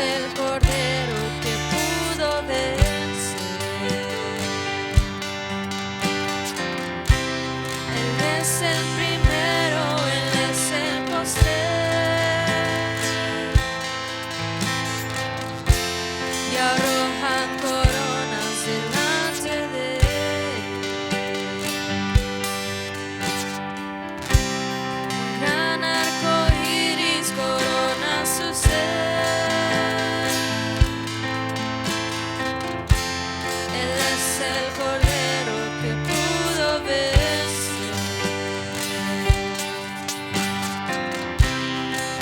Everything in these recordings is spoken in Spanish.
el Cordero que pudo vencer. Él es el primero, Él es el postrer. Y arrojan coronas delante de Él. Gran arco iris corona su ser. Él es el Cordero que pudo vencer.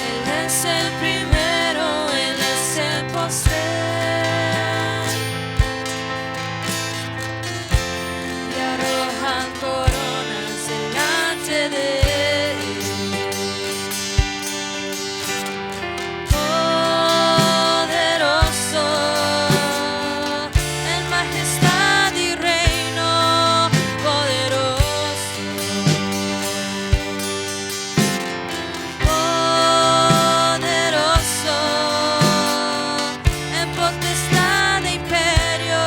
Él es el primero, Él es el postrer. Y arrojan coronas delante de Él. Poderoso en majestad y reino, poderoso. Poderoso en potestad e imperio,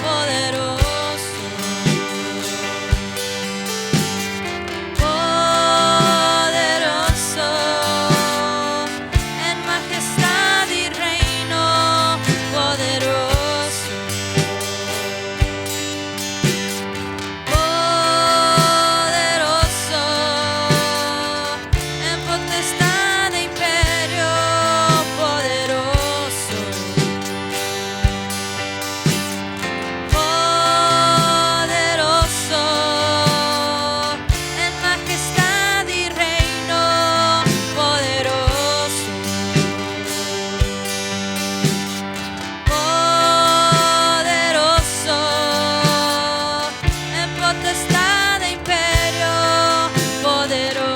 poderoso. Poderoso en majestad y reino, poderoso. Poderoso en potestad e imperio, poderoso. Poderoso en majestad y reino, poderoso. Poderoso en potestad e imperio, poderoso.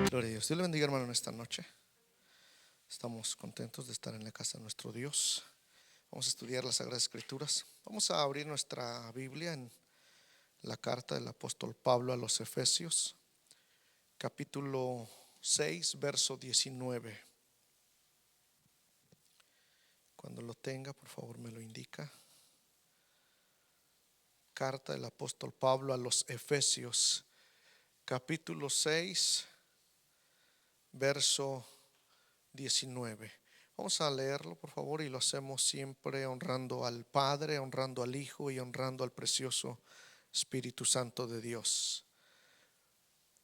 Gloria a Dios. Dios le bendiga, hermano, en esta noche. Estamos contentos de estar en la casa de nuestro Dios. Vamos a estudiar las Sagradas Escrituras. Vamos a abrir nuestra Biblia en la carta del apóstol Pablo a los Efesios, capítulo 6, verso 19. Cuando lo tenga, por favor, me lo indica. Carta del apóstol Pablo a los Efesios, capítulo 6, verso 19. Vamos a leerlo, por favor, y lo hacemos siempre honrando al Padre, honrando al Hijo y honrando al precioso Espíritu Santo de Dios.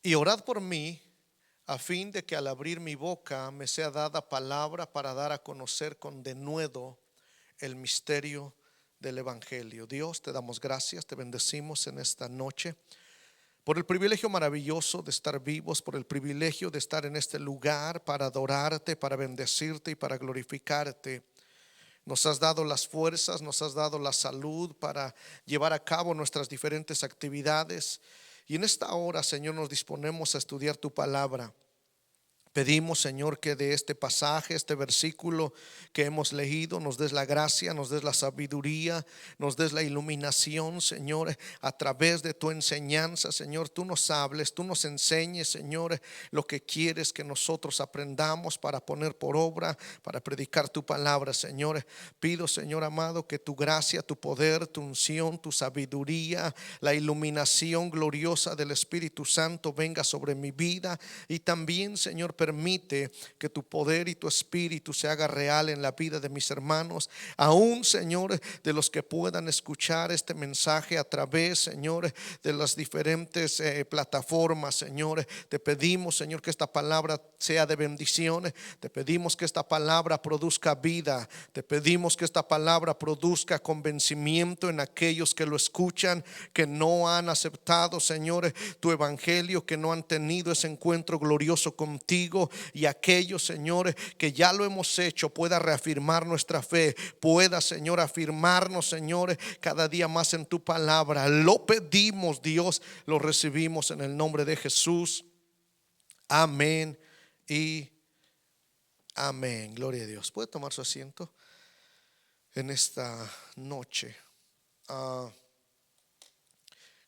Y orad por mí, a fin de que al abrir mi boca me sea dada palabra para dar a conocer con denuedo el misterio del Evangelio. Dios, te damos gracias, te bendecimos en esta noche por el privilegio maravilloso de estar vivos, por el privilegio de estar en este lugar para adorarte, para bendecirte y para glorificarte. Nos has dado las fuerzas, nos has dado la salud para llevar a cabo nuestras diferentes actividades. Y en esta hora, Señor, nos disponemos a estudiar tu palabra. Pedimos, Señor, que de este pasaje, este versículo que hemos leído, nos des la gracia, nos des la sabiduría, nos des la iluminación, Señor, a través de tu enseñanza, Señor. Tú nos hables, tú nos enseñes, Señor, lo que quieres que nosotros aprendamos para poner por obra, para predicar tu palabra, Señor. Pido, Señor amado, que tu gracia, tu poder, tu unción, tu sabiduría, la iluminación gloriosa del Espíritu Santo venga sobre mi vida. Y también, Señor, permite que tu poder y tu espíritu se haga real en la vida de mis hermanos, aún, Señor, de los que puedan escuchar este mensaje a través, Señor, de las diferentes plataformas. Señor, te pedimos, Señor, que esta palabra sea de bendición. Te pedimos que esta palabra produzca vida. Te pedimos que esta palabra produzca convencimiento en aquellos que lo escuchan, que no han aceptado, Señor, tu evangelio, que no han tenido ese encuentro glorioso contigo, y aquellos, Señor, que ya lo hemos hecho, pueda reafirmar nuestra fe, pueda, Señor, afirmarnos, Señor, cada día más en tu palabra. Lo pedimos, Dios, lo recibimos en el nombre de Jesús. Amén y amén. Gloria a Dios. ¿Puede tomar su asiento en esta noche?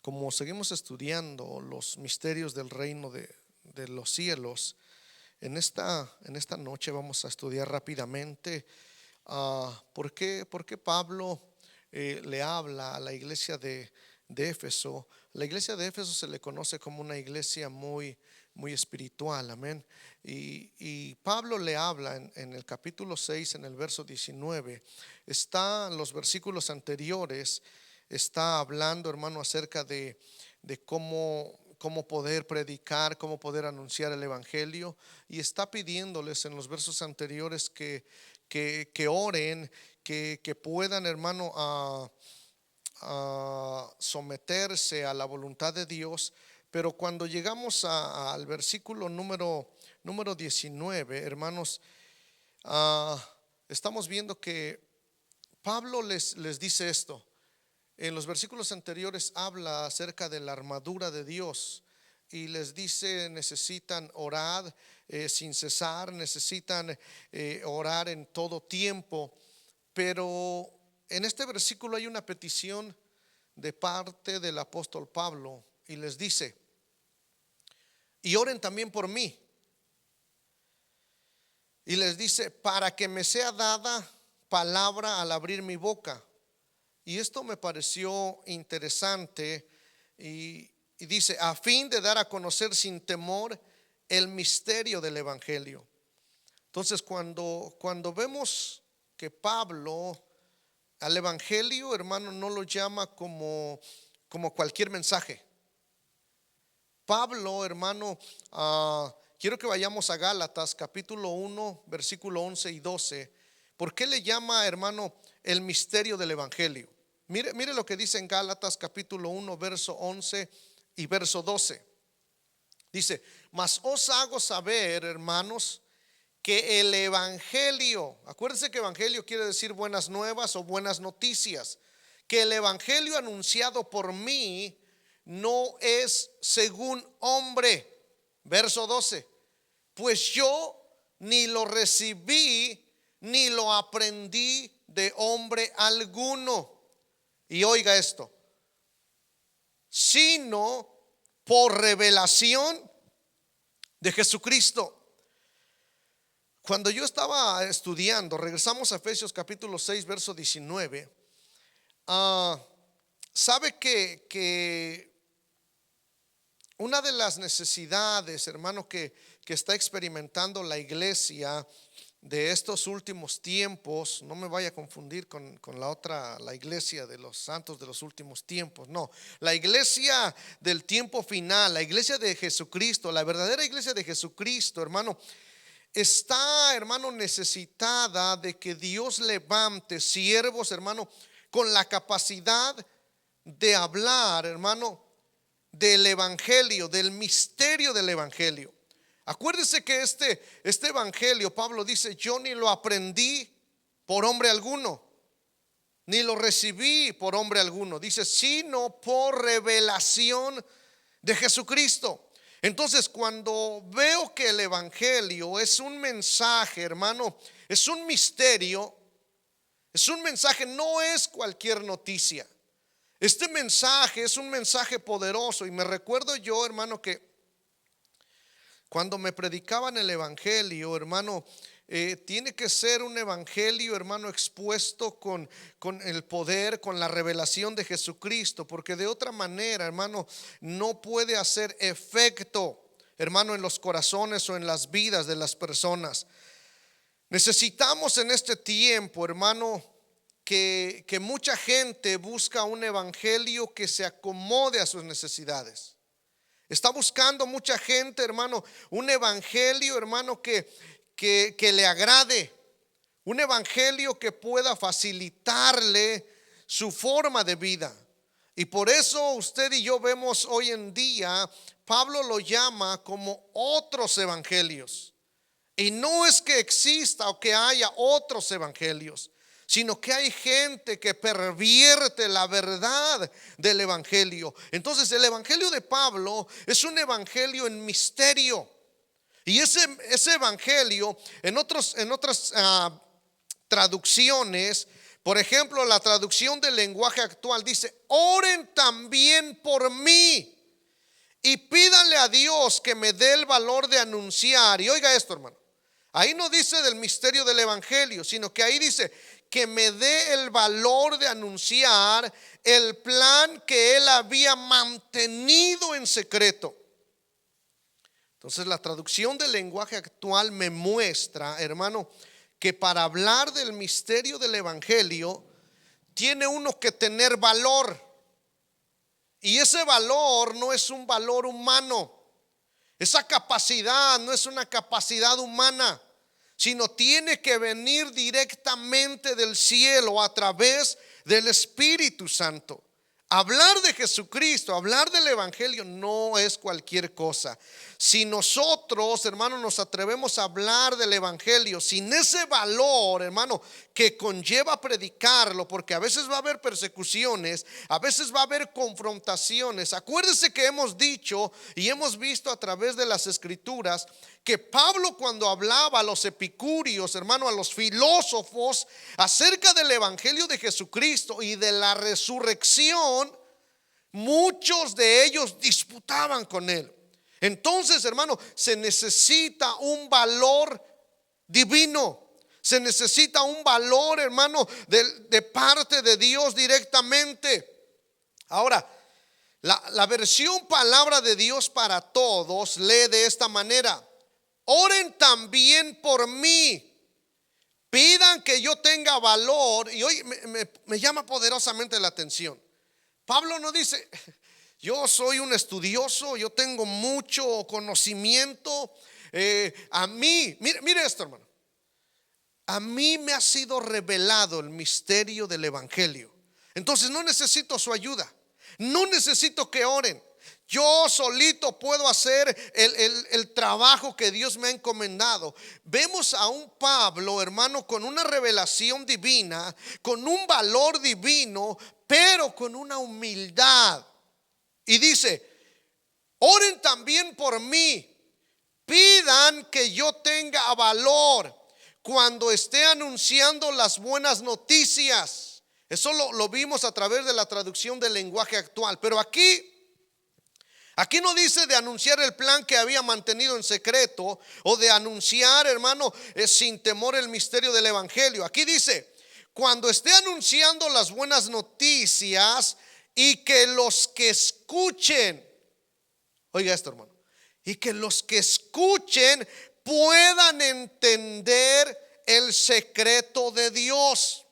Como seguimos estudiando los misterios del reino de los cielos, en esta noche vamos a estudiar rápidamente por qué Pablo le habla a la iglesia de Éfeso. La iglesia de Éfeso se le conoce como una iglesia muy espiritual, amén. Y Pablo le habla en el capítulo 6, en el verso 19. Están los versículos anteriores. Está hablando, hermano, acerca de cómo poder predicar, cómo poder anunciar el evangelio, y está pidiéndoles en los versos anteriores que oren, que puedan, hermano, a someterse a la voluntad de Dios. Pero cuando llegamos al versículo número 19, hermanos, estamos viendo que Pablo les dice esto. En los versículos anteriores habla acerca de la armadura de Dios y les dice: necesitan orar sin cesar, necesitan orar en todo tiempo. Pero en este versículo hay una petición de parte del apóstol Pablo, y les dice: y oren también por mí. Y les dice: para que me sea dada palabra al abrir mi boca. Y esto me pareció interesante, y dice: a fin de dar a conocer sin temor el misterio del evangelio. Entonces, cuando vemos que Pablo al evangelio, hermano, no lo llama como cualquier mensaje. Pablo, hermano, quiero que vayamos a Gálatas capítulo 1, versículo 11 y 12. ¿Por qué le llama, hermano, el misterio del evangelio? Mire lo que dice en Gálatas capítulo 1, verso 11 y verso 12. Dice: mas os hago saber, hermanos, que el evangelio, acuérdense que evangelio quiere decir buenas nuevas o buenas noticias, que el evangelio anunciado por mí no es según hombre. Verso 12: pues yo ni lo recibí ni lo aprendí de hombre alguno. Y oiga esto: sino por revelación de Jesucristo. Cuando yo estaba estudiando, regresamos a Efesios capítulo 6, verso 19. Sabe que una de las necesidades, hermano, que está experimentando la iglesia de estos últimos tiempos, no me vaya a confundir con la otra, la iglesia de los santos de los últimos tiempos, no, la iglesia del tiempo final, la iglesia de Jesucristo, la verdadera iglesia de Jesucristo, hermano, está, hermano, necesitada de que Dios levante siervos, hermano, con la capacidad de hablar, hermano, del evangelio, del misterio del evangelio. Acuérdese que este evangelio, Pablo dice: yo ni lo aprendí por hombre alguno, ni lo recibí por hombre alguno. Dice: sino por revelación de Jesucristo. Entonces, cuando veo que el evangelio es un mensaje, hermano, es un misterio, es un mensaje, no es cualquier noticia. Este mensaje es un mensaje poderoso. Y me recuerdo yo, hermano, que cuando me predicaban el evangelio, hermano, tiene que ser un evangelio, hermano, expuesto con el poder, con la revelación de Jesucristo, porque de otra manera, hermano, no puede hacer efecto. hermano, en los corazones o en las vidas de las personas. Necesitamos en este tiempo, hermano, que mucha gente busca un evangelio que se acomode a sus necesidades. Está buscando mucha gente, hermano, un evangelio, hermano, que le agrade, un evangelio que pueda facilitarle su forma de vida. Y por eso usted y yo vemos hoy en día, Pablo lo llama como otros evangelios. Y no es que exista o que haya otros evangelios, sino que hay gente que pervierte la verdad del evangelio. Entonces el evangelio de Pablo es un evangelio en misterio. Y ese evangelio en otras traducciones, por ejemplo, la traducción del lenguaje actual dice: oren también por mí y pídanle a Dios que me dé el valor de anunciar. Y oiga esto, hermano, ahí no dice del misterio del evangelio, sino que ahí dice que me dé el valor de anunciar el plan que él había mantenido en secreto. Entonces la traducción del lenguaje actual me muestra, hermano, que para hablar del misterio del evangelio tiene uno que tener valor. Y ese valor no es un valor humano. Esa capacidad no es una capacidad humana, sino tiene que venir directamente del cielo a través del Espíritu Santo. Hablar de Jesucristo, hablar del evangelio no es cualquier cosa. Si nosotros, hermano, nos atrevemos a hablar del evangelio sin ese valor, hermano, que conlleva predicarlo, porque a veces va a haber persecuciones, a veces va a haber confrontaciones. Acuérdese que hemos dicho y hemos visto a través de las escrituras que Pablo, cuando hablaba a los epicúreos, hermano, a los filósofos acerca del evangelio de Jesucristo y de la resurrección, muchos de ellos disputaban con él. Entonces, hermano, se necesita un valor divino. Se necesita un valor, hermano, de parte de Dios directamente. Ahora, la versión Palabra de Dios para Todos lee de esta manera: oren también por mí, pidan que yo tenga valor. Y hoy me llama poderosamente la atención. Pablo no dice: yo soy un estudioso, yo tengo mucho conocimiento. A mí, mire esto, hermano, a mí me ha sido revelado el misterio del evangelio. Entonces no necesito su ayuda, no necesito que oren. Yo solito puedo hacer el trabajo que Dios me ha encomendado. Vemos a un Pablo, hermano, con una revelación divina, con un valor divino, pero con una humildad. Y dice: oren también por mí, pidan que yo tenga valor cuando esté anunciando las buenas noticias. Eso lo vimos a través de la traducción del lenguaje actual. Pero aquí no dice de anunciar el plan que había mantenido en secreto, o de anunciar, hermano, sin temor el misterio del evangelio. Aquí dice: cuando esté anunciando las buenas noticias, y que los que escuchen, oiga esto, hermano, y que los que escuchen puedan entender el secreto de Dios.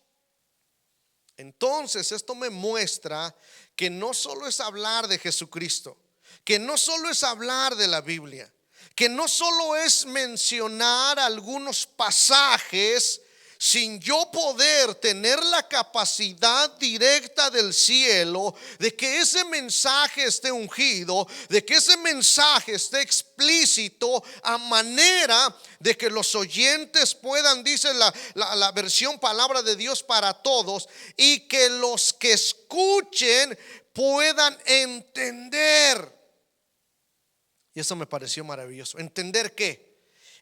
Entonces esto me muestra que no solo es hablar de Jesucristo, que no solo es hablar de la Biblia, que no solo es mencionar algunos pasajes sin yo poder tener la capacidad directa del cielo de que ese mensaje esté ungido, de que ese mensaje esté explícito, a manera de que los oyentes puedan, dice la versión Palabra de Dios para Todos, y que los que escuchen puedan entender. Y eso me pareció maravilloso. ¿Entender qué?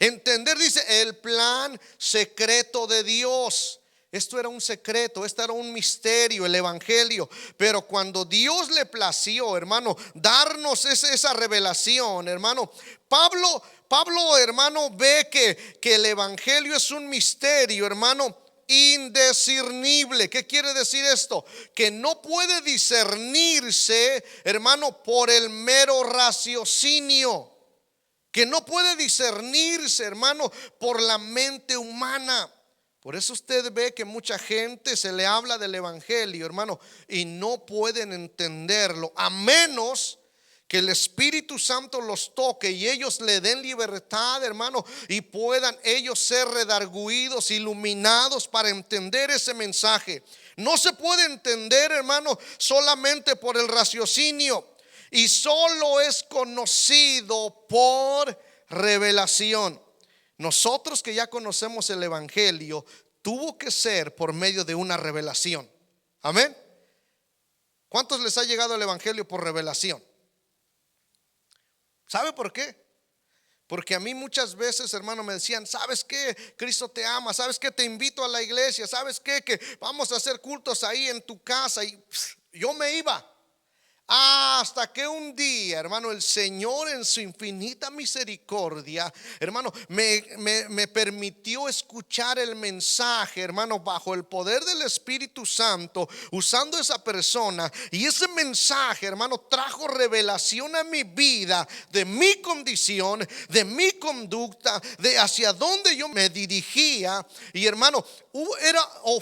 Entender, dice, el plan secreto de Dios. Esto era un secreto, esto era un misterio, el evangelio. Pero cuando Dios le plació, hermano, darnos esa revelación, hermano, Pablo, hermano, ve que el evangelio es un misterio, hermano, indiscernible. ¿Qué quiere decir esto? Que no puede discernirse, hermano, por el mero raciocinio. que no puede discernirse, hermano, por la mente humana. Por eso usted ve que mucha gente se le habla del evangelio, hermano, y no pueden entenderlo, a menos que el Espíritu Santo los toque y ellos le den libertad, hermano, y puedan ellos ser redarguidos, iluminados para entender ese mensaje. No se puede entender, hermano, solamente por el raciocinio, y solo es conocido por revelación. Nosotros que ya conocemos el evangelio, tuvo que ser por medio de una revelación. Amén. ¿Cuántos les ha llegado el evangelio por revelación? ¿Sabe por qué? Porque a mí muchas veces, hermano, me decían: ¿sabes qué? Cristo te ama. ¿Sabes qué? Te invito a la iglesia. ¿Sabes qué? Que vamos a hacer cultos ahí en tu casa. Y yo me iba. Hasta que un día, hermano, el Señor en su infinita misericordia, hermano, me permitió escuchar el mensaje, hermano, bajo el poder del Espíritu Santo, usando esa persona. Y ese mensaje, hermano, trajo revelación a mi vida de mi condición, de mi conducta, de hacia dónde yo me dirigía. Y, hermano,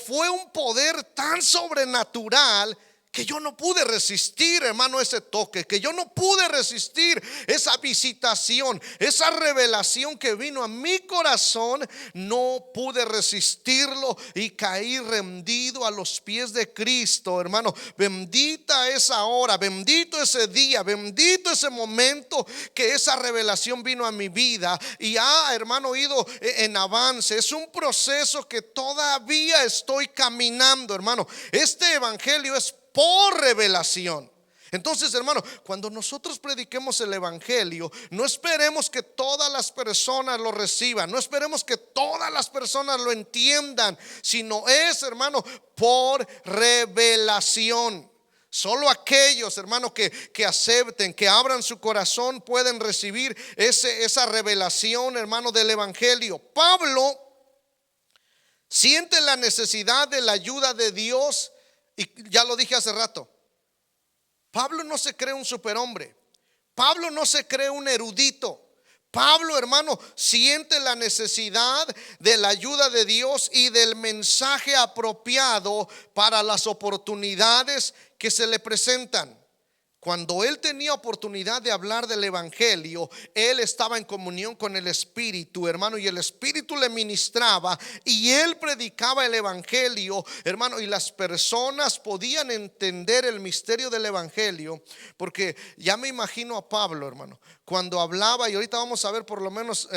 fue un poder tan sobrenatural que yo no pude resistir, hermano, ese toque, que yo no pude resistir esa visitación, esa revelación que vino a mi corazón. No pude resistirlo y caí rendido a los pies de Cristo, hermano. Bendita esa hora, bendito ese día, bendito ese momento que esa revelación vino a mi vida y hermano, ido en avance. Es un proceso que todavía estoy caminando, hermano. Este evangelio es por revelación. Entonces, hermano, cuando nosotros prediquemos el evangelio, no esperemos que todas las personas lo reciban, no esperemos que todas las personas lo entiendan, sino es, hermano, por revelación. Solo aquellos, hermano, que acepten, que abran su corazón, pueden recibir esa revelación, hermano, del evangelio. Pablo siente la necesidad de la ayuda de Dios. Y ya lo dije hace rato, Pablo no se cree un superhombre. Pablo no se cree un erudito. Pablo, hermano, siente la necesidad de la ayuda de Dios y del mensaje apropiado para las oportunidades que se le presentan. Cuando él tenía oportunidad de hablar del evangelio, él estaba en comunión con el Espíritu, hermano, y el Espíritu le ministraba y él predicaba el evangelio, hermano, y las personas podían entender el misterio del evangelio. Porque ya me imagino a Pablo, hermano, cuando hablaba, y ahorita vamos a ver por lo menos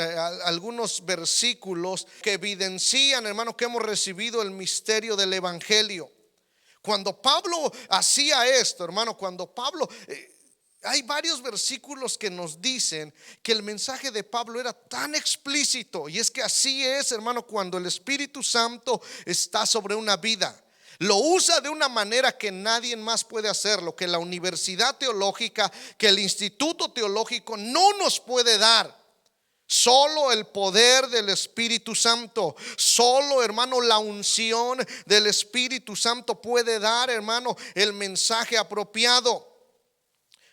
algunos versículos que evidencian, hermano, que hemos recibido el misterio del evangelio. Cuando Pablo hacía esto, hermano, cuando Pablo, hay varios versículos que nos dicen que el mensaje de Pablo era tan explícito. Y es que así es, hermano, cuando el Espíritu Santo está sobre una vida. Lo usa de una manera que nadie más puede hacerlo, que la universidad teológica, que el instituto teológico no nos puede dar. Solo el poder del Espíritu Santo, solo, hermano, la unción del Espíritu Santo puede dar, hermano, el mensaje apropiado.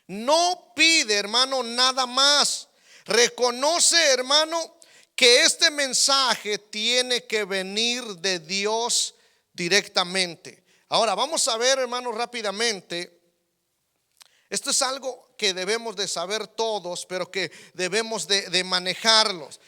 No pide, hermano, nada más. Reconoce, hermano, que este mensaje tiene que venir de Dios directamente. Ahora vamos a ver, hermano, rápidamente. Esto es algo que debemos de saber todos, pero que debemos de manejarlos.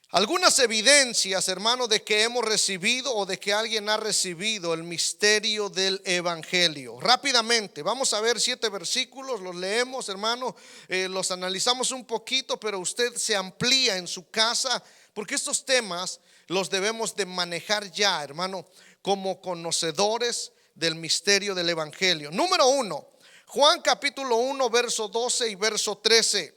Algunas evidencias, hermano, de que hemos recibido o de que alguien ha recibido el misterio del evangelio. Rápidamente, vamos a ver 7 versículos, los leemos, hermano, los analizamos un poquito, pero usted se amplía en su casa, porque estos temas los debemos de manejar ya, hermano, como conocedores del misterio del evangelio. Número 1, Juan capítulo 1, verso 12 y verso 13.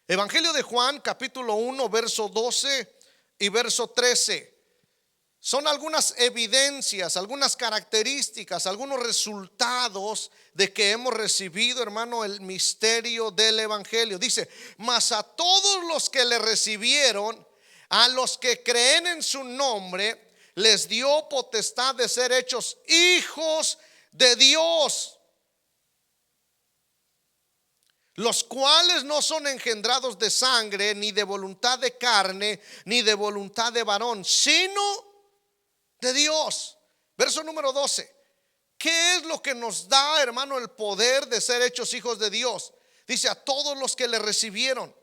Evangelio de Juan capítulo 1, verso 12 y verso 13. Son algunas evidencias, algunas características, algunos resultados de que hemos recibido, hermano, el misterio del evangelio. Dice: mas a todos los que le recibieron, a los que creen en su nombre, les dio potestad de ser hechos hijos de Dios. los cuales no son engendrados de sangre, ni de voluntad de carne, ni de voluntad de varón, sino de Dios. Verso número 12. ¿Qué es lo que nos da, hermano, el poder de ser hechos hijos de Dios? Dice: a todos los que le recibieron,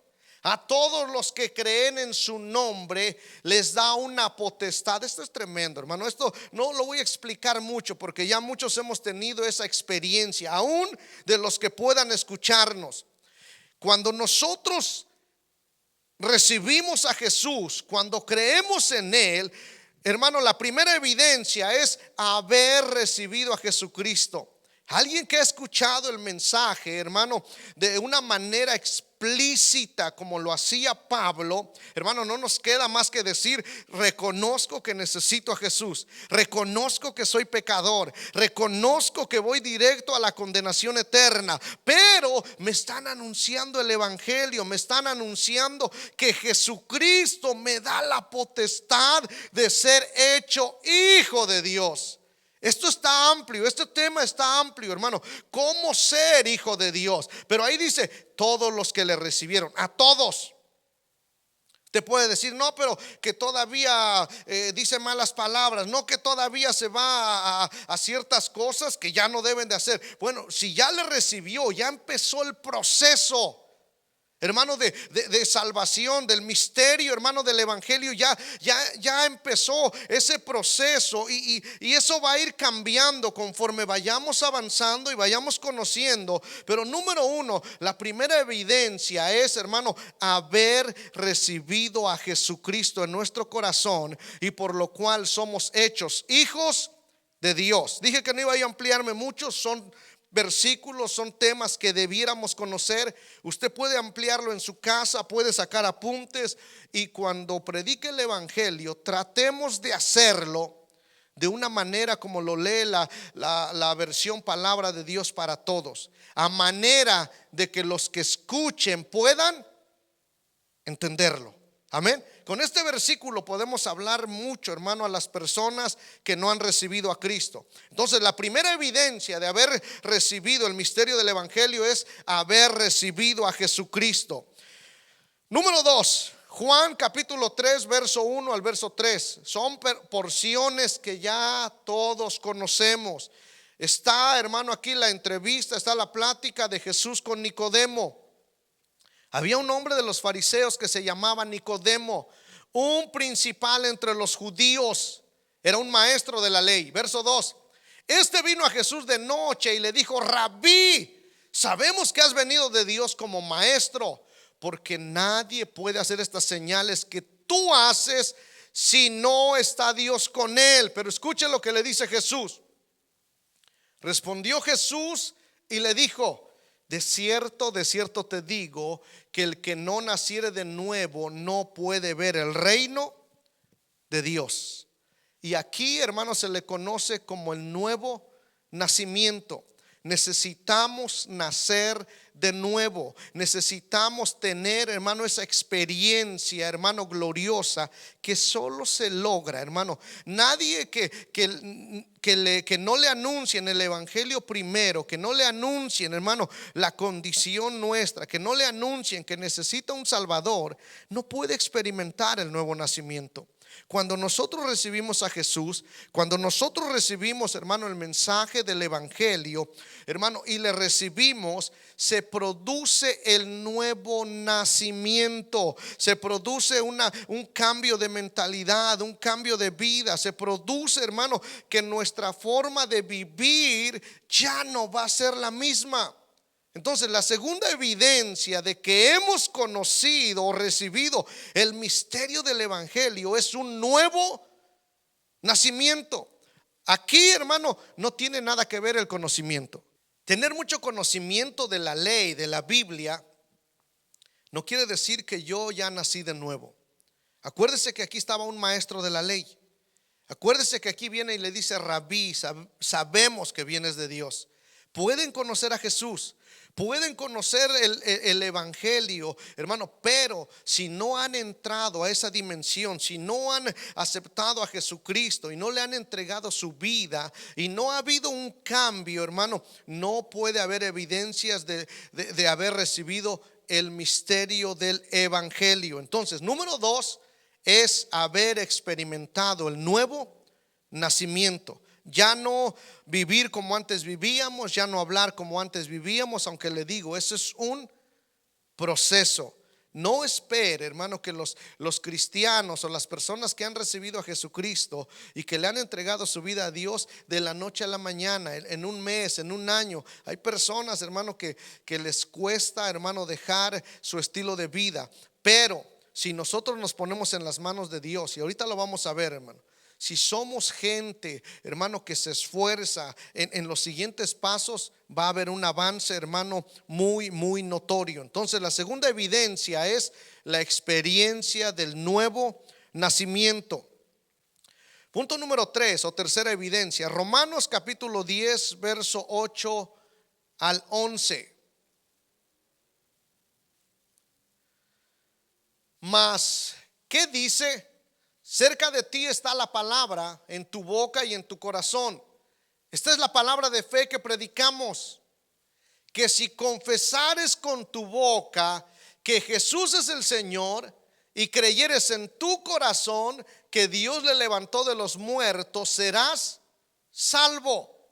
a todos los que creen en su nombre, les da una potestad. Esto es tremendo, hermano. Esto no lo voy a explicar mucho, porque ya muchos hemos tenido esa experiencia, aún de los que puedan escucharnos. Cuando nosotros recibimos a Jesús, cuando creemos en Él, hermano, la primera evidencia es haber recibido a Jesucristo. Alguien que ha escuchado el mensaje, hermano, de una manera explícita como lo hacía Pablo, hermano, no nos queda más que decir: reconozco que necesito a Jesús, reconozco que soy pecador, reconozco que voy directo a la condenación eterna, pero me están anunciando el evangelio, me están anunciando que Jesucristo me da la potestad de ser hecho hijo de Dios. Esto está amplio, este tema está amplio, hermano. ¿Cómo ser hijo de Dios? Pero ahí dice: todos los que le recibieron, a todos. Te puede decir: no, pero que todavía dice malas palabras, no, que todavía se va a ciertas cosas que ya no deben de hacer. Bueno, si ya le recibió, ya empezó el proceso, hermano, de salvación, del misterio, hermano, del evangelio. Ya empezó ese proceso, y eso va a ir cambiando conforme vayamos avanzando y vayamos conociendo. Pero número uno, la primera evidencia es, hermano, haber recibido a Jesucristo en nuestro corazón, y por lo cual somos hechos hijos de Dios. Dije que no iba a ampliarme mucho, son versículos, son temas que debiéramos conocer. Usted puede ampliarlo en su casa, puede sacar apuntes, y cuando predique el evangelio, tratemos de hacerlo de una manera como lo lee la versión Palabra de Dios para Todos, a manera de que los que escuchen puedan entenderlo. Amén. Con este versículo podemos hablar mucho, hermano, a las personas que no han recibido a Cristo. Entonces, la primera evidencia de haber recibido el misterio del evangelio es haber recibido a Jesucristo. Número 2, Juan capítulo 3, verso 1 al verso 3. Son porciones que ya todos conocemos. Está, hermano, aquí la entrevista, está la plática de Jesús con Nicodemo. Había un hombre de los fariseos que se llamaba Nicodemo, un principal entre los judíos, era un maestro de la ley. Verso 2. Este vino a Jesús de noche y le dijo: Rabí, sabemos que has venido de Dios como maestro, porque nadie puede hacer estas señales que tú haces si no está Dios con él. Pero escuche lo que le dice Jesús. Respondió Jesús y le dijo: de cierto te digo, que el que no naciere de nuevo no puede ver el reino de Dios. Y aquí, hermanos, se le conoce como el nuevo nacimiento. Necesitamos nacer de nuevo. Necesitamos tener, hermano, esa experiencia, hermano, gloriosa, que solo se logra, hermano. Nadie que no le anuncien el evangelio primero, que no le anuncien, hermano, la condición nuestra, que no le anuncien que necesita un Salvador, no puede experimentar el nuevo nacimiento. Cuando nosotros recibimos a Jesús, cuando nosotros recibimos, hermano, el mensaje del evangelio, hermano, y le recibimos, se produce el nuevo nacimiento, se produce un cambio de mentalidad, un cambio de vida, se produce, hermano, que nuestra forma de vivir ya no va a ser la misma. Entonces, la segunda evidencia de que hemos conocido o recibido el misterio del evangelio es un nuevo nacimiento. Aquí, hermano, no tiene nada que ver el conocimiento. Tener mucho conocimiento de la ley, de la Biblia, no quiere decir que yo ya nací de nuevo. Acuérdese que aquí estaba un maestro de la ley. Acuérdese que aquí viene y le dice: Rabí, sabemos que vienes de Dios. pueden conocer a Jesús, pueden conocer el evangelio, hermano, pero si no han entrado a esa dimensión, si no han aceptado a Jesucristo y no le han entregado su vida y no ha habido un cambio, hermano, no puede haber evidencias de haber recibido el misterio del evangelio. Entonces, número 2 es haber experimentado el nuevo nacimiento. Ya no vivir como antes vivíamos, ya no hablar como antes vivíamos, aunque le digo, eso es un proceso. No espere, hermano, que los cristianos o las personas que han recibido a Jesucristo y que le han entregado su vida a Dios de la noche a la mañana, en un mes, en un año. Hay personas, hermano, que les cuesta, hermano, dejar su estilo de vida. Pero si nosotros nos ponemos en las manos de Dios, y ahorita lo vamos a ver, hermano, si somos gente, hermano, que se esfuerza en los siguientes pasos, va a haber un avance, hermano, muy, muy notorio. Entonces, la segunda evidencia es la experiencia del nuevo nacimiento. Punto número 3 o tercera evidencia, Romanos capítulo 10, verso 8 al 11. Mas, ¿qué dice? Cerca de ti está la palabra, en tu boca y en tu corazón. Esta es la palabra de fe que predicamos, que si confesares con tu boca que Jesús es el Señor y creyeres en tu corazón que Dios le levantó de los muertos, serás salvo.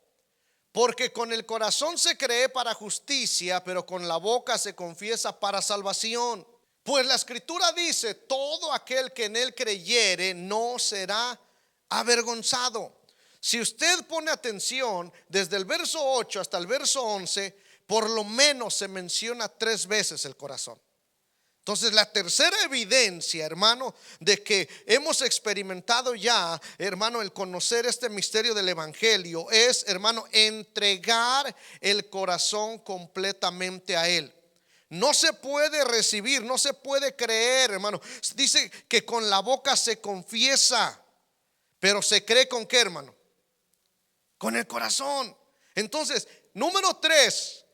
Porque con el corazón se cree para justicia, pero con la boca se confiesa para salvación. Pues la escritura dice, todo aquel que en él creyere no será avergonzado. Si usted pone atención, desde el verso 8 hasta el verso 11, por lo menos se menciona 3 veces el corazón. Entonces, la tercera evidencia, hermano, de que hemos experimentado ya, hermano, el conocer este misterio del evangelio es, hermano, entregar el corazón completamente a él. No se puede recibir, no se puede creer, hermano. Dice que con la boca se confiesa, pero se cree ¿con qué, hermano? Con el corazón. Entonces, número 3,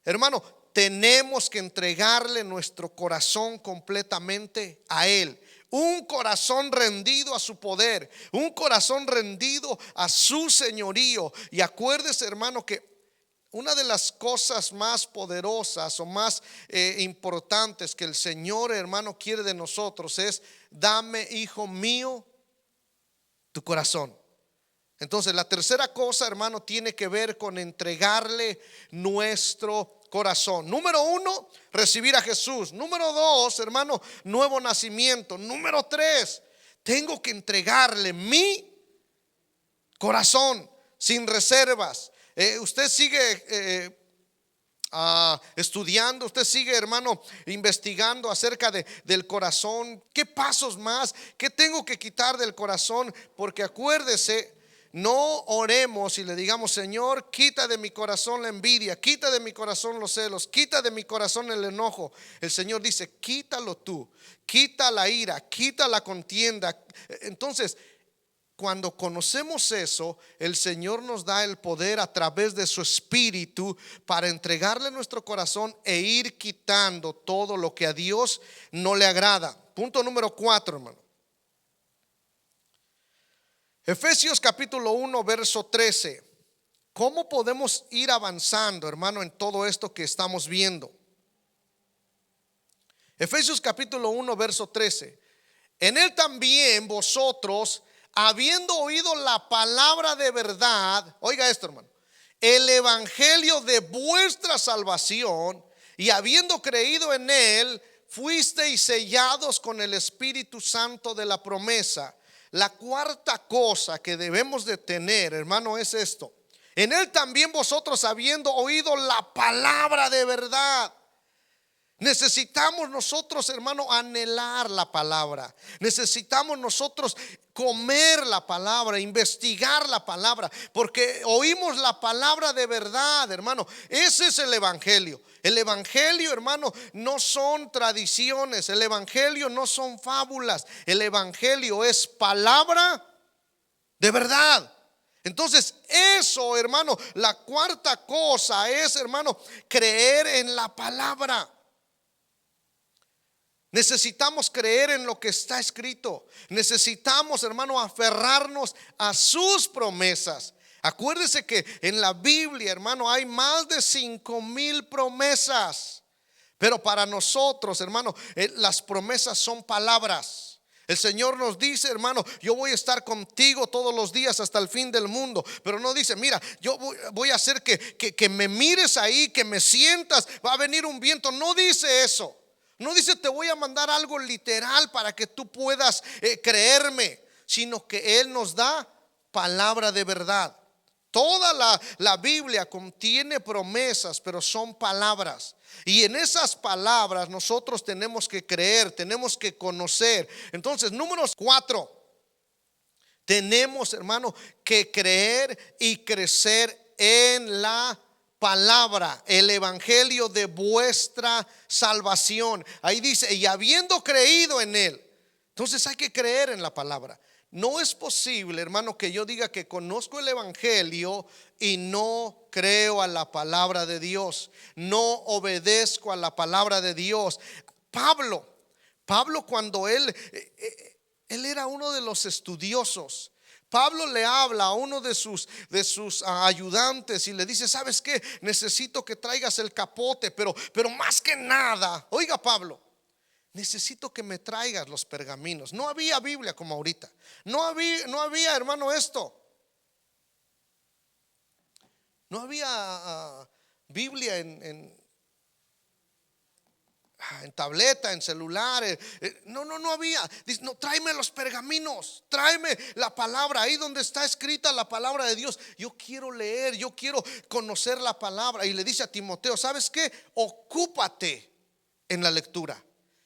hermano, tenemos que entregarle nuestro corazón completamente a él. Un corazón rendido a su poder, un corazón rendido a su señorío. Y acuérdese, hermano, que una de las cosas más poderosas o más importantes que el Señor, hermano, quiere de nosotros es: dame, hijo mío, tu corazón. Entonces, la tercera cosa, hermano, tiene que ver con entregarle nuestro corazón. Número 1, recibir a Jesús. Número 2, hermano, nuevo nacimiento. Número 3, tengo que entregarle mi corazón sin reservas. Usted sigue estudiando, usted sigue, hermano, investigando acerca del corazón. ¿Qué pasos más? ¿Qué tengo que quitar del corazón? Porque acuérdese, no oremos y le digamos: Señor, quita de mi corazón la envidia, quita de mi corazón los celos, quita de mi corazón el enojo. El Señor dice: quítalo tú, quita la ira, quita la contienda. Entonces, cuando conocemos eso, el Señor nos da el poder a través de su Espíritu para entregarle nuestro corazón e ir quitando todo lo que a Dios no le agrada. Punto número 4, hermano. Efesios capítulo 1, verso 13. ¿Cómo podemos ir avanzando, hermano, en todo esto que estamos viendo? Efesios capítulo 1, verso 13. En él también vosotros, habiendo oído la palabra de verdad, oiga esto, hermano, el evangelio de vuestra salvación, y habiendo creído en él, fuisteis sellados con el Espíritu Santo de la promesa. La cuarta cosa que debemos de tener, hermano, es esto: en él también vosotros, habiendo oído la palabra de verdad. Necesitamos nosotros, hermano, anhelar la palabra. Necesitamos nosotros comer la palabra, investigar la palabra, porque oímos la palabra de verdad, hermano. Ese es el evangelio. El evangelio, hermano, no son tradiciones. El evangelio no son fábulas. El evangelio es palabra de verdad. Entonces eso, hermano, la cuarta cosa es, hermano, creer en la palabra. Necesitamos creer en lo que está escrito. Necesitamos, hermano, aferrarnos a sus promesas. Acuérdese que en la Biblia, hermano, hay más de 5,000 promesas. Pero para nosotros, hermano, las promesas son palabras. El Señor nos dice, hermano, yo voy a estar contigo todos los días hasta el fin del mundo. Pero no dice, mira, yo voy a hacer que me mires ahí, que me sientas, va a venir un viento. No dice eso. No dice te voy a mandar algo literal para que tú puedas creerme, sino que Él nos da palabra de verdad. Toda la Biblia contiene promesas, pero son palabras. Y en esas palabras nosotros tenemos que creer, tenemos que conocer. Entonces, números 4. Tenemos, hermano, que creer y crecer en la palabra, el evangelio de vuestra salvación. Ahí dice, y habiendo creído en él. Entonces hay que creer en la palabra. No es posible, hermano, que yo diga que conozco el evangelio y no creo a la palabra de Dios, no obedezco a la palabra de Dios. Pablo cuando él era uno de los estudiosos. Pablo le habla a uno de sus ayudantes y le dice, ¿sabes qué? Necesito que traigas el capote, pero más que nada, oiga Pablo, necesito que me traigas los pergaminos. No había Biblia como ahorita. No había, hermano, esto. No había Biblia en tableta, en celular. No había. Dice, no, tráeme los pergaminos, tráeme la palabra, ahí donde está escrita la palabra de Dios. Yo quiero leer, yo quiero conocer la palabra. Y le dice a Timoteo, ¿sabes qué? Ocúpate en la lectura,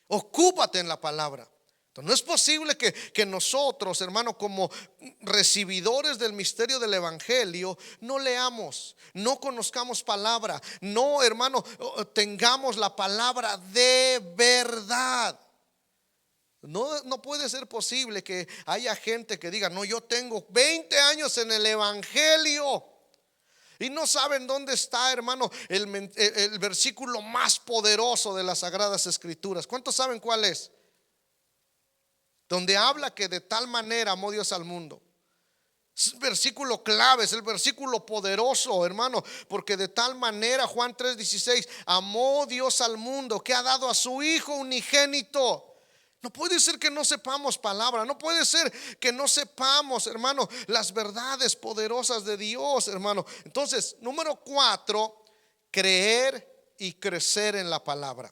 ocúpate en la palabra. Entonces, no es posible que nosotros, hermano, como recibidores del misterio del evangelio, no leamos, no conozcamos palabra, no, hermano, tengamos la palabra de verdad. No puede ser posible que haya gente que diga, no, yo tengo 20 años en el evangelio y no saben dónde está, hermano, el versículo más poderoso de las Sagradas Escrituras. ¿Cuántos saben cuál es? Donde habla que de tal manera amó Dios al mundo. Es el versículo clave, es el versículo poderoso, hermano, porque de tal manera, Juan 3:16, amó Dios al mundo que ha dado a su Hijo unigénito. No puede ser que no sepamos palabra, no puede ser que no sepamos, hermano, las verdades poderosas de Dios, hermano. Entonces, número 4, creer y crecer en la palabra.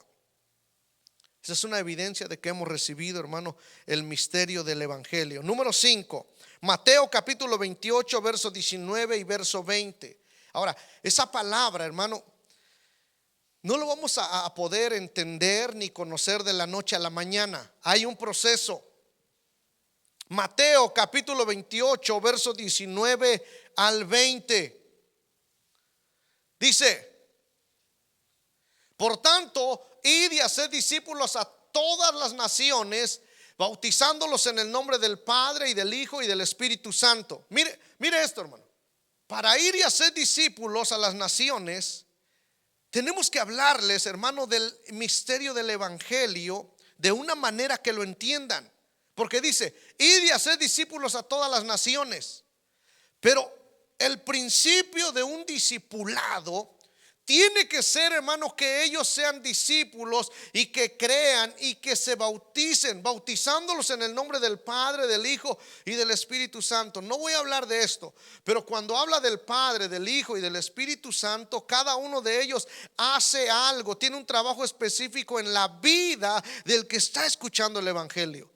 Esa es una evidencia de que hemos recibido, hermano, el misterio del evangelio. Número 5, Mateo capítulo 28, verso 19 y verso 20. Ahora, esa palabra, hermano, no lo vamos a poder entender ni conocer de la noche a la mañana. Hay un proceso. Mateo capítulo 28, verso 19 al 20. Dice, por tanto, id y haced discípulos a todas las naciones, bautizándolos en el nombre del Padre y del Hijo y del Espíritu Santo. Mire esto, hermano. Para ir y hacer discípulos a las naciones, tenemos que hablarles, hermano, del misterio del evangelio de una manera que lo entiendan. Porque dice, id y haced discípulos a todas las naciones. Pero el principio de un discipulado tiene que ser, hermano, que ellos sean discípulos y que crean y que se bauticen, bautizándolos en el nombre del Padre, del Hijo y del Espíritu Santo. No voy a hablar de esto, pero cuando habla del Padre, del Hijo y del Espíritu Santo, cada uno de ellos hace algo, tiene un trabajo específico en la vida del que está escuchando el evangelio.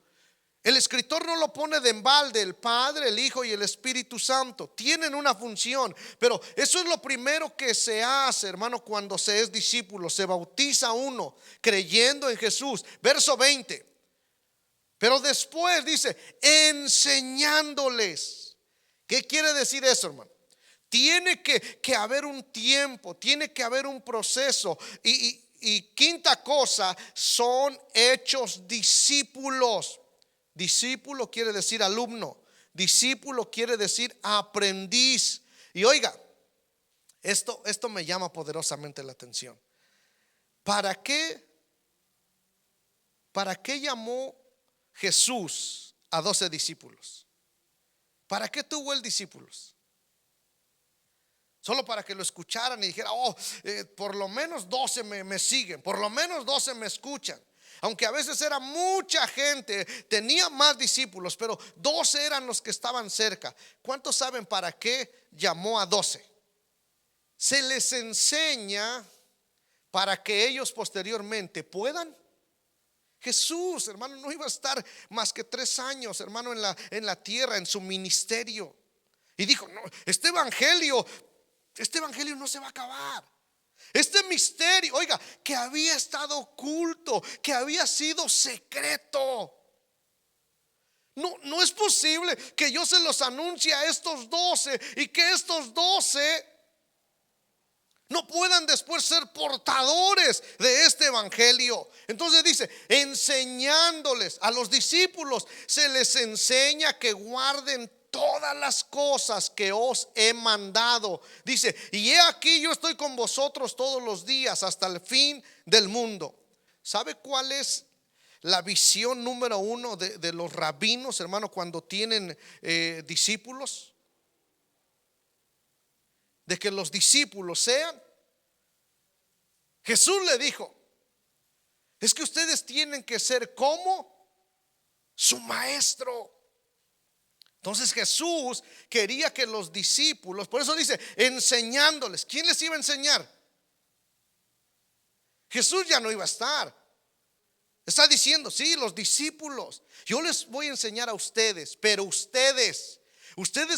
El escritor no lo pone de embalde. El Padre, el Hijo y el Espíritu Santo tienen una función, pero eso es lo primero que se hace, hermano, cuando se es discípulo. Se bautiza uno creyendo en Jesús. Verso 20. Pero después dice, enseñándoles. ¿Qué quiere decir eso, hermano? Tiene que haber un tiempo, tiene que haber un proceso. Y quinta cosa, son hechos discípulos. Discípulo quiere decir alumno. Discípulo quiere decir aprendiz. Y oiga, esto me llama poderosamente la atención. ¿Para qué llamó Jesús a 12 discípulos? ¿Para qué tuvo él discípulos? Solo para que lo escucharan y dijera, por lo menos 12 me siguen, por lo menos 12 me escuchan. Aunque a veces era mucha gente, tenía más discípulos, pero 12 eran los que estaban cerca. ¿Cuántos saben para qué llamó a 12? Se les enseña para que ellos posteriormente puedan. Jesús, hermano, no iba a estar más que 3 años, hermano, en la tierra, en su ministerio. Y dijo, no, este evangelio no se va a acabar. Este misterio, oiga, que había estado oculto, que había sido secreto. No es posible que yo se los anuncie a estos 12 y que estos 12 no puedan después ser portadores de este evangelio. Entonces dice, enseñándoles a los discípulos, se les enseña que guarden todas las cosas que os he mandado. Dice, y he aquí yo estoy con vosotros todos los días hasta el fin del mundo. ¿Sabe cuál es la visión número 1 de los rabinos, hermano, cuando tienen discípulos? De que los discípulos sean. Jesús le dijo, es que ustedes tienen que ser como su maestro. Entonces Jesús quería que los discípulos, por eso dice, enseñándoles. ¿Quién les iba a enseñar? Jesús ya no iba a estar. Está diciendo, sí, los discípulos. Yo les voy a enseñar a ustedes, pero ustedes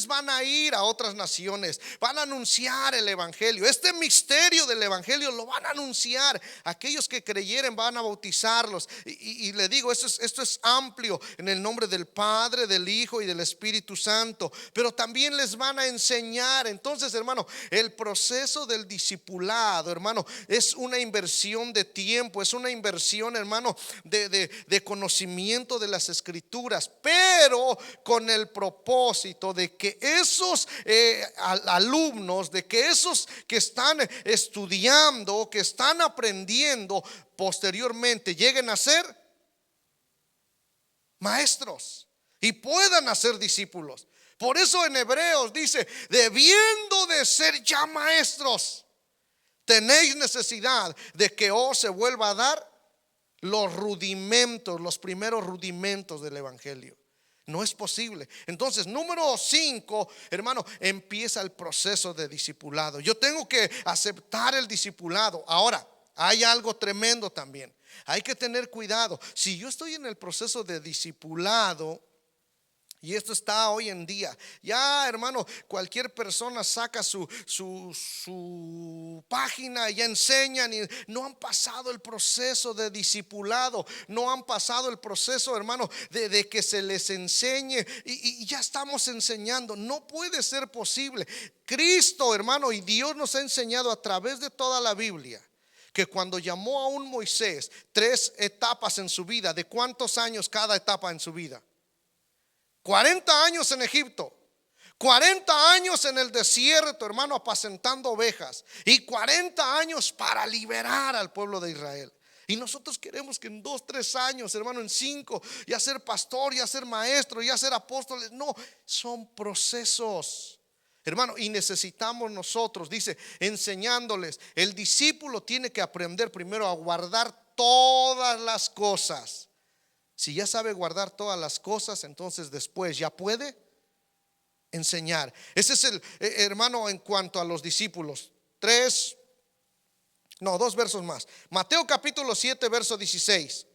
van a ir a otras naciones, van a anunciar el evangelio. Este misterio del evangelio lo van a anunciar. Aquellos que creyeren van a bautizarlos. Y le digo, esto es amplio, en el nombre del Padre, del Hijo y del Espíritu Santo. Pero también les van a enseñar. Entonces, hermano, el proceso del discipulado, hermano, es una inversión de tiempo, es una inversión, hermano, de conocimiento de las Escrituras, pero con el propósito de que esos alumnos, de que esos que están estudiando, que están aprendiendo, posteriormente lleguen a ser maestros y puedan hacer discípulos. Por eso en Hebreos dice, debiendo de ser ya maestros, tenéis necesidad de que os se vuelva a dar los rudimentos, los primeros rudimentos del evangelio. No es posible. Entonces, número 5, hermano, empieza el proceso de discipulado. Yo tengo que aceptar el discipulado. Ahora, hay algo tremendo también. Hay que tener cuidado. Si yo estoy en el proceso de discipulado, y esto está hoy en día, ya, hermano, cualquier persona saca su página y ya enseñan, y no han pasado el proceso de discipulado, no han pasado el proceso, hermano, de que se les enseñe, y ya estamos enseñando. No puede ser posible. Cristo, hermano, y Dios nos ha enseñado a través de toda la Biblia que cuando llamó a un Moisés, 3 etapas en su vida. ¿De cuántos años cada etapa en su vida? 40 años en Egipto, 40 años en el desierto, hermano, apacentando ovejas, y 40 años para liberar al pueblo de Israel. Y nosotros queremos que en 2, 3 años, hermano, en 5, ya ser pastor, ya ser maestro, ya ser apóstoles. No, son procesos, hermano, y necesitamos nosotros, dice, enseñándoles. El discípulo tiene que aprender primero a guardar todas las cosas. Si ya sabe guardar todas las cosas, entonces después ya puede enseñar. Ese es el hermano en cuanto a los discípulos. 2 versos más. Mateo capítulo 7 verso 16.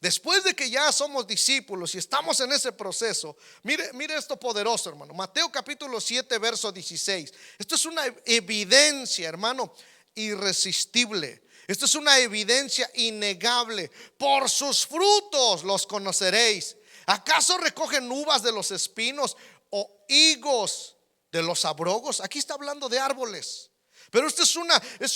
Después de que ya somos discípulos y estamos en ese proceso, mire esto poderoso, hermano. Mateo capítulo 7 verso 16. Esto es una evidencia, hermano, irresistible. Esto es una evidencia innegable. Por sus frutos los conoceréis. ¿Acaso recogen uvas de los espinos o higos de los abrogos? Aquí está hablando de árboles, pero esto es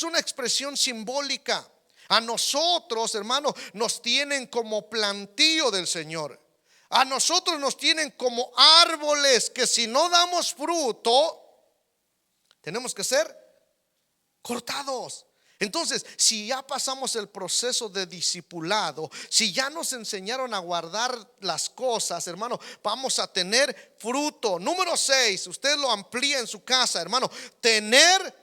una expresión simbólica. A nosotros, hermano, nos tienen como plantío del Señor. A nosotros nos tienen como árboles que si no damos fruto, tenemos que ser cortados. Entonces, si ya pasamos el proceso de discipulado, si ya nos enseñaron a guardar las cosas, hermano, vamos a tener fruto. Número 6, usted lo amplía en su casa, hermano. Tener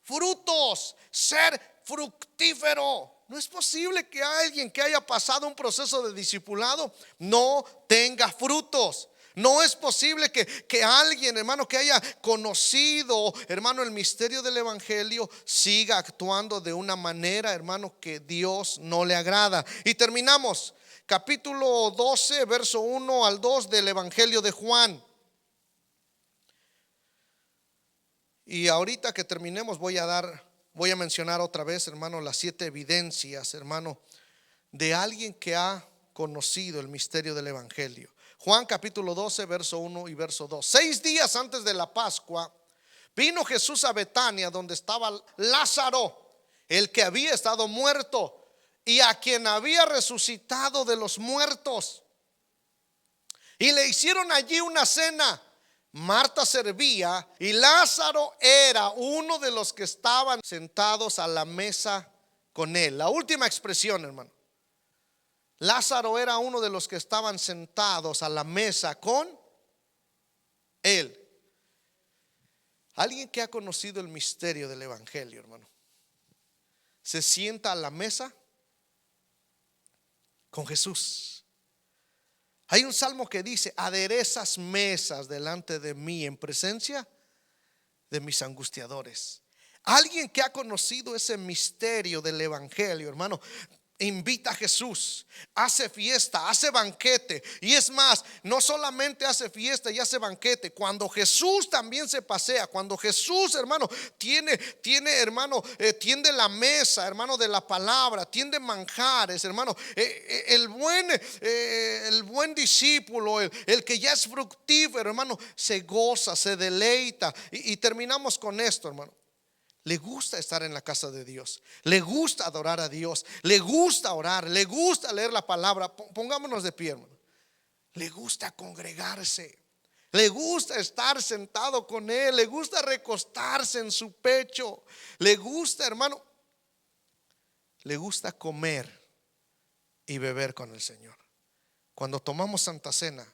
frutos, ser fructífero. No es posible que alguien que haya pasado un proceso de discipulado no tenga frutos. No es posible que alguien, hermano, que haya conocido, hermano, el misterio del evangelio, siga actuando de una manera, hermano, que Dios no le agrada. Y terminamos, capítulo 12, verso 1 al 2 del evangelio de Juan. Y ahorita que terminemos voy a mencionar otra vez, hermano, las 7 evidencias, hermano, de alguien que ha conocido el misterio del evangelio. Juan capítulo 12, verso 1 y verso 2. 6 días antes de la Pascua, vino Jesús a Betania, donde estaba Lázaro, el que había estado muerto y a quien había resucitado de los muertos. Y le hicieron allí una cena. Marta servía y Lázaro era uno de los que estaban sentados a la mesa con él. La última expresión, hermano. Lázaro era uno de los que estaban sentados a la mesa con él. Alguien que ha conocido el misterio del evangelio, hermano, se sienta a la mesa con Jesús. Hay un salmo que dice: aderezas mesas delante de mí en presencia de mis angustiadores. Alguien que ha conocido ese misterio del evangelio, hermano, invita a Jesús, hace fiesta, hace banquete. Y es más, no solamente hace fiesta y hace banquete. Cuando Jesús también se pasea, cuando Jesús, hermano, tiene hermano, tiende la mesa, hermano, de la palabra, tiende manjares, hermano, el buen discípulo, el que ya es fructífero, hermano, se goza, se deleita. Y terminamos con esto, hermano. Le gusta estar en la casa de Dios, le gusta adorar a Dios, le gusta orar, le gusta leer la palabra. Pongámonos de pie, hermano. Le gusta congregarse, le gusta estar sentado con Él, le gusta recostarse en su pecho, le gusta, hermano, le gusta comer y beber con el Señor. Cuando tomamos Santa Cena,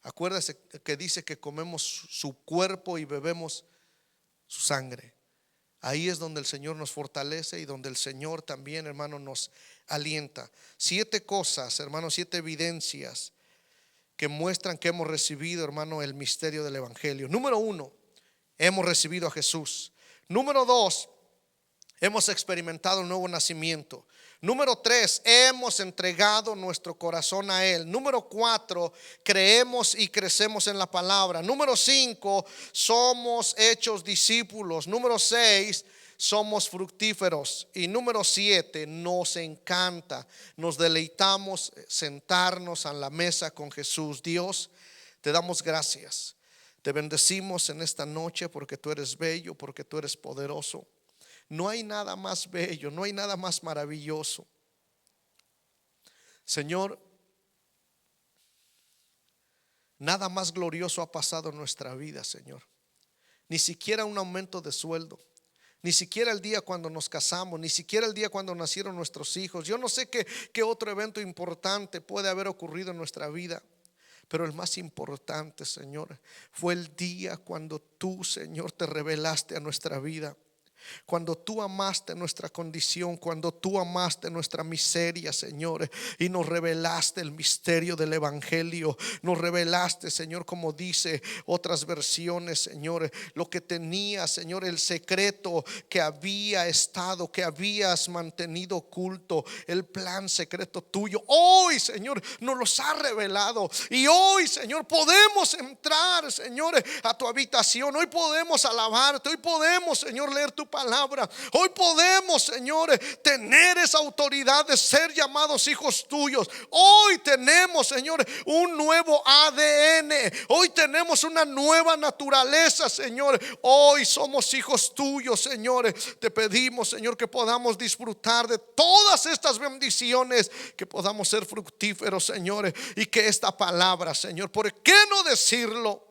acuérdese que dice que comemos su cuerpo y bebemos su sangre. Ahí es donde el Señor nos fortalece y donde el Señor también, hermano, nos alienta. 7 cosas, hermano, 7 evidencias que muestran que hemos recibido, hermano, el misterio del evangelio. Número 1, hemos recibido a Jesús. Número 2, hemos experimentado un nuevo nacimiento. Número 3, hemos entregado nuestro corazón a Él. Número 4, creemos y crecemos en la palabra. Número 5, somos hechos discípulos. Número 6, somos fructíferos. Y número 7, nos encanta, nos deleitamos sentarnos a la mesa con Jesús. Dios, te damos gracias. Te bendecimos en esta noche porque tú eres bello, porque tú eres poderoso. No hay nada más bello, no hay nada más maravilloso. Señor, nada más glorioso ha pasado en nuestra vida, Señor. Ni siquiera un aumento de sueldo, ni siquiera el día cuando nos casamos, ni siquiera el día cuando nacieron nuestros hijos. Yo no sé qué otro evento importante puede haber ocurrido en nuestra vida. Pero el más importante, Señor, fue el día cuando tú, Señor, te revelaste a nuestra vida. Cuando tú amaste nuestra condición, cuando tú amaste nuestra miseria, Señor, y nos revelaste el misterio del evangelio. Nos revelaste, Señor, como dice otras versiones, Señor, lo que tenía, Señor, el secreto que había estado, que habías mantenido oculto, el plan secreto tuyo. Hoy, Señor, nos los ha revelado. Y hoy, Señor, podemos entrar, Señor, a tu habitación. Hoy podemos alabarte. Hoy podemos, Señor, leer tu palabra. Hoy podemos, Señor, tener esa autoridad de ser llamados hijos tuyos. Hoy tenemos, Señor, un nuevo ADN. Hoy tenemos una nueva naturaleza, Señor. Hoy somos hijos tuyos, Señor. Te pedimos, Señor, que podamos disfrutar de todas estas bendiciones, que podamos ser fructíferos, Señor, y que esta palabra, Señor, ¿por qué no decirlo?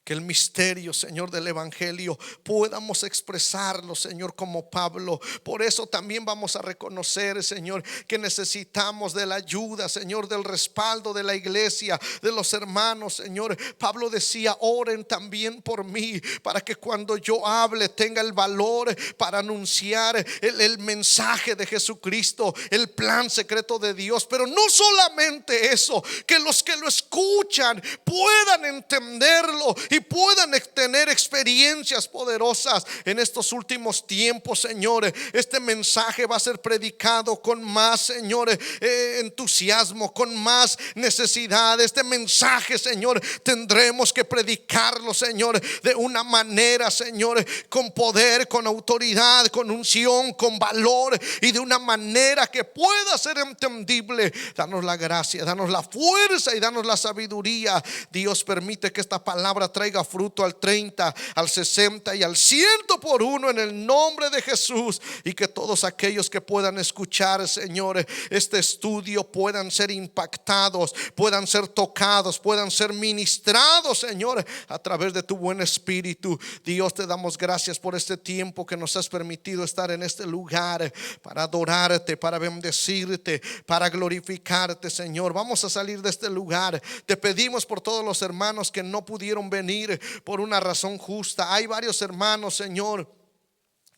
Que el misterio, Señor, del evangelio podamos expresarlo, Señor, como Pablo. Por eso también vamos a reconocer, Señor, que necesitamos de la ayuda, Señor, del respaldo de la iglesia, de los hermanos, Señor. Pablo decía: oren también por mí, para que cuando yo hable tenga el valor para anunciar el mensaje de Jesucristo, el plan secreto de Dios. Pero no solamente eso, que los que lo escuchan puedan entenderlo y puedan tener experiencias poderosas en estos últimos tiempos, Señor. Este mensaje va a ser predicado con más, Señor, entusiasmo, con más necesidad. Este mensaje, Señor, tendremos que predicarlo, Señor, de una manera, Señor, con poder, con autoridad, con unción, con valor, y de una manera que pueda ser entendible. Danos la gracia, danos la fuerza y danos la sabiduría. Dios, permite que esta palabra traiga fruto al 30, al 60 y al 100 por uno, en el nombre de Jesús. Y que todos aquellos que puedan escuchar, Señor, este estudio puedan ser impactados, puedan ser tocados, puedan ser ministrados, Señor, a través de tu buen espíritu. Dios, te damos gracias por este tiempo que nos has permitido estar en este lugar para adorarte, para bendecirte, para glorificarte, Señor. Vamos a salir de este lugar. Te pedimos por todos los hermanos que no pudieron venir por una razón justa. Hay varios hermanos, Señor,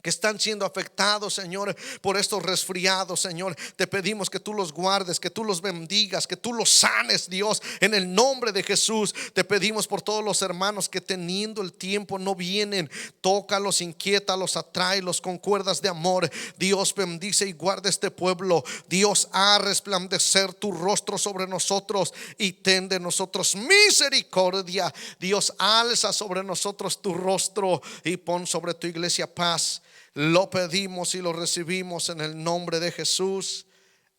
que están siendo afectados, Señor, por estos resfriados, Señor. Te pedimos que tú los guardes, que tú los bendigas, que tú los sanes, Dios, en el nombre de Jesús. Te pedimos por todos los hermanos que teniendo el tiempo no vienen. Tócalos, inquiétalos, atráelos con cuerdas de amor. Dios, bendice y guarda este pueblo. Dios, haz resplandecer tu rostro sobre nosotros y ten de nosotros misericordia. Dios, alza sobre nosotros tu rostro y pon sobre tu iglesia paz. Lo pedimos y lo recibimos en el nombre de Jesús.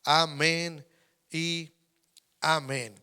Amén y amén.